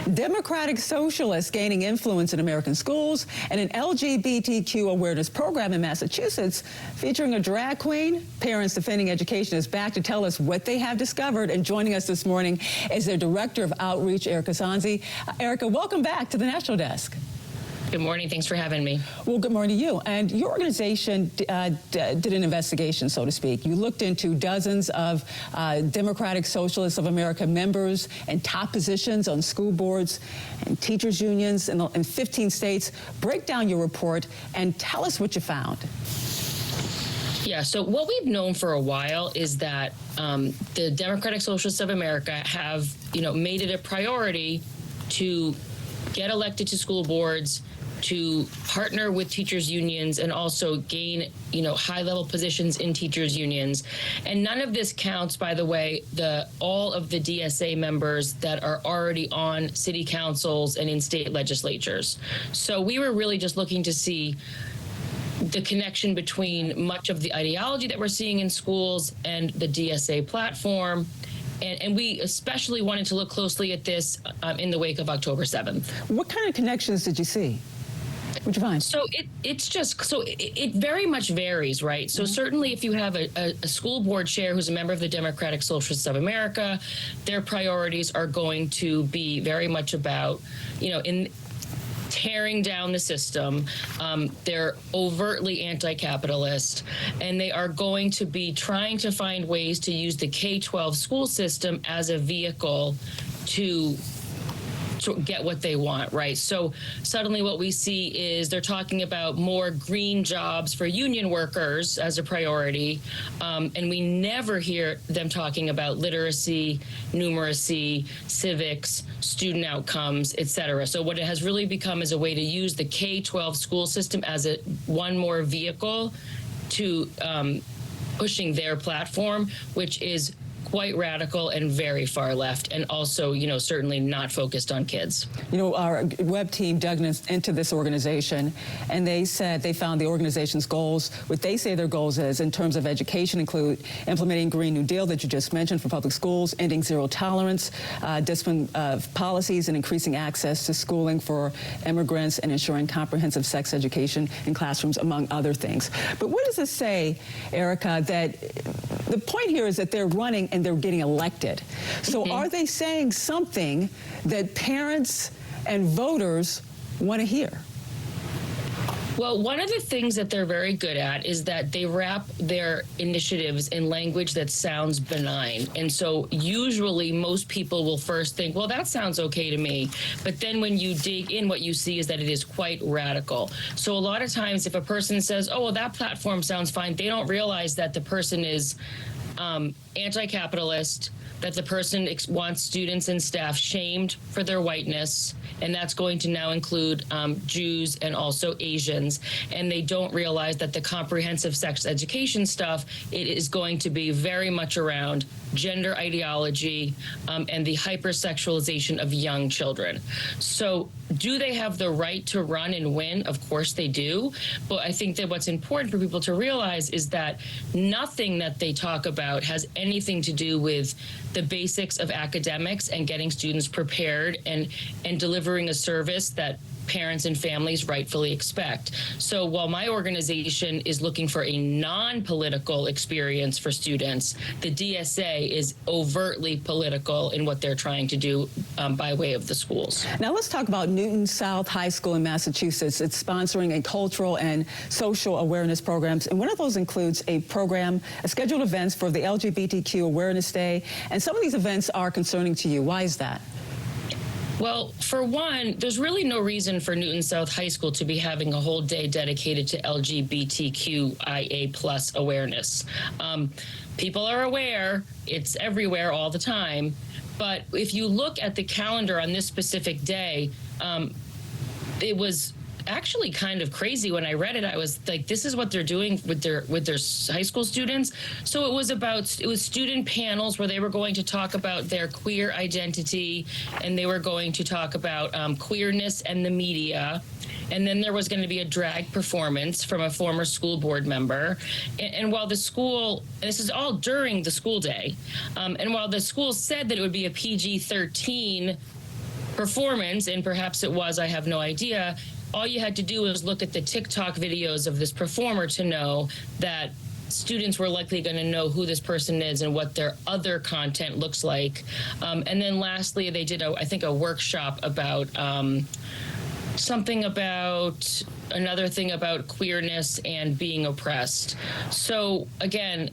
Democratic Socialists gaining influence in American schools, and an LGBTQ awareness program in Massachusetts featuring a drag queen. Parents Defending Education is back to tell us what they have discovered, and joining us this morning is their Director of Outreach, Erika Sanzi. Erika, welcome back to the National Desk. Good morning. Thanks for having me. Well, good morning to you. And your organization did an investigation, so to speak. You looked into dozens of Democratic Socialists of America members and top positions on school boards and teachers' unions in 15 states. Break down your report and tell us what you found. Yeah, so what we've known for a while is that the Democratic Socialists of America have, made it a priority to get elected to school boards, to partner with teachers unions, and also gain, high-level positions in teachers unions. And none of this counts, by the way, all of the DSA members that are already on city councils and in state legislatures. So we were really just looking to see the connection between much of the ideology that we're seeing in schools and the DSA platform. And we especially wanted to look closely at this in the wake of October 7th. What kind of connections did you see? What'd you find? So it very much varies, right? So certainly if you have a school board chair who's a member of the Democratic Socialists of America, their priorities are going to be very much about, in tearing down the system. They're overtly anti-capitalist, and they are going to be trying to find ways to use the K-12 school system as a vehicle to get what they want, right? So suddenly what we see is they're talking about more green jobs for union workers as a priority, and we never hear them talking about literacy, numeracy, civics, student outcomes, et cetera. So what it has really become is a way to use the K-12 school system as one more vehicle to pushing their platform, which is quite radical and very far left, and also, certainly not focused on kids. Our web team dug into this organization, and they said they found the organization's goals, what they say their goals is in terms of education, include implementing Green New Deal that you just mentioned for public schools, ending zero tolerance, discipline policies, and increasing access to schooling for immigrants, and ensuring comprehensive sex education in classrooms, among other things. But what does this say, Erika, that the point here is that they're running and they're getting elected. So are they saying something that parents and voters want to hear? Well, one of the things that they're very good at is that they wrap their initiatives in language that sounds benign. And so usually most people will first think, well, that sounds okay to me. But then when you dig in, what you see is that it is quite radical. So a lot of times if a person says, oh, well, that platform sounds fine, they don't realize that the person is anti-capitalist, that the person wants students and staff shamed for their whiteness, and that's going to now include Jews and also Asians. And they don't realize that the comprehensive sex education stuff, it is going to be very much around gender ideology and the hypersexualization of young children. So do they have the right to run and win? Of course they do. But I think that what's important for people to realize is that nothing that they talk about has anything to do with the basics of academics and getting students prepared and delivering a service that parents and families rightfully expect. So while my organization is looking for a non-political experience for students, the DSA is overtly political in what they're trying to do by way of the schools. Now let's talk about Newton South High School in Massachusetts. It's sponsoring a cultural and social awareness programs, and one of those includes a scheduled events for the LGBTQ Awareness Day, and some of these events are concerning to you. Why is that? Well, for one, there's really no reason for Newton South High School to be having a whole day dedicated to LGBTQIA+ awareness. People are aware, it's everywhere all the time, but if you look at the calendar on this specific day, it was actually kind of crazy. When I read it, I was like, this is what they're doing with their high school students. So it was student panels where they were going to talk about their queer identity, and they were going to talk about queerness and the media. And then there was going to be a drag performance from a former school board member. And while the school, and this is all during the school day, and while the school said that it would be a PG-13 performance, and perhaps it was, I have no idea. All you had to do was look at the TikTok videos of this performer to know that students were likely going to know who this person is and what their other content looks like. And then lastly, they did, I think, a workshop about something about another thing about queerness and being oppressed. So again,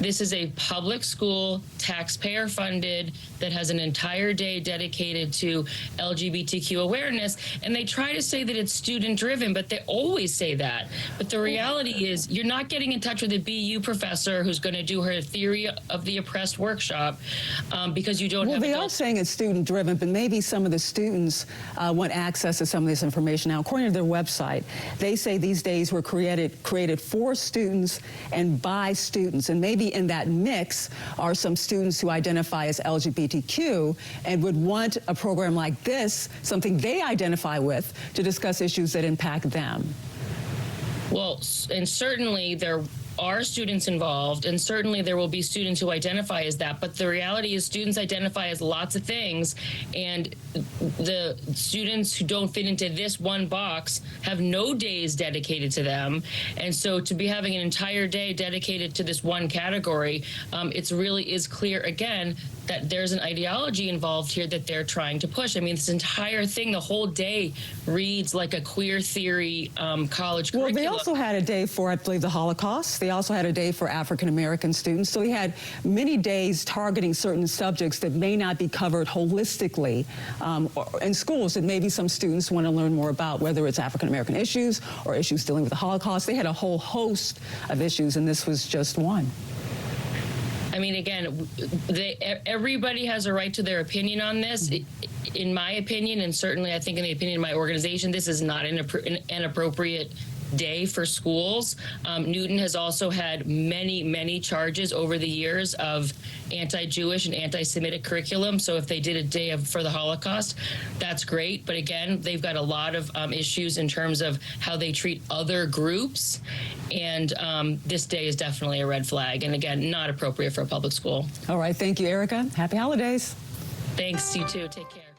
this is a public school, taxpayer funded, that has an entire day dedicated to LGBTQ awareness. And they try to say that it's student driven, but they always say that. But the reality is you're not getting in touch with a BU professor who's going to do her theory of the oppressed workshop because you don't have. Well, they are saying it's student driven, but maybe some of the students want access to some of this information. Now, according to their website, they say these days were created for students and by students. And maybe in that mix are some students who identify as LGBTQ and would want a program like this, something they identify with, to discuss issues that impact them. Well, and certainly there are students involved, and certainly there will be students who identify as that, but the reality is students identify as lots of things, and the students who don't fit into this one box have no days dedicated to them. And so to be having an entire day dedicated to this one category, it really is clear again that there's an ideology involved here that they're trying to push. I mean, this entire thing, the whole day reads like a queer theory college curriculum. Well, they also had a day for, I believe, the Holocaust. They also had a day for African American students. So we had many days targeting certain subjects that may not be covered holistically in schools that maybe some students want to learn more about, whether it's African American issues or issues dealing with the Holocaust. They had a whole host of issues, and this was just one. I mean, again, everybody has a right to their opinion on this. In my opinion, and certainly I think in the opinion of my organization, this is not an appropriate day for schools. Newton has also had many charges over the years of anti-Jewish and anti-Semitic curriculum. So if they did a day for the Holocaust, that's great. But again, they've got a lot of issues in terms of how they treat other groups. And this day is definitely a red flag. And again, not appropriate for a public school. All right. Thank you, Erika. Happy holidays. Thanks. You too. Take care.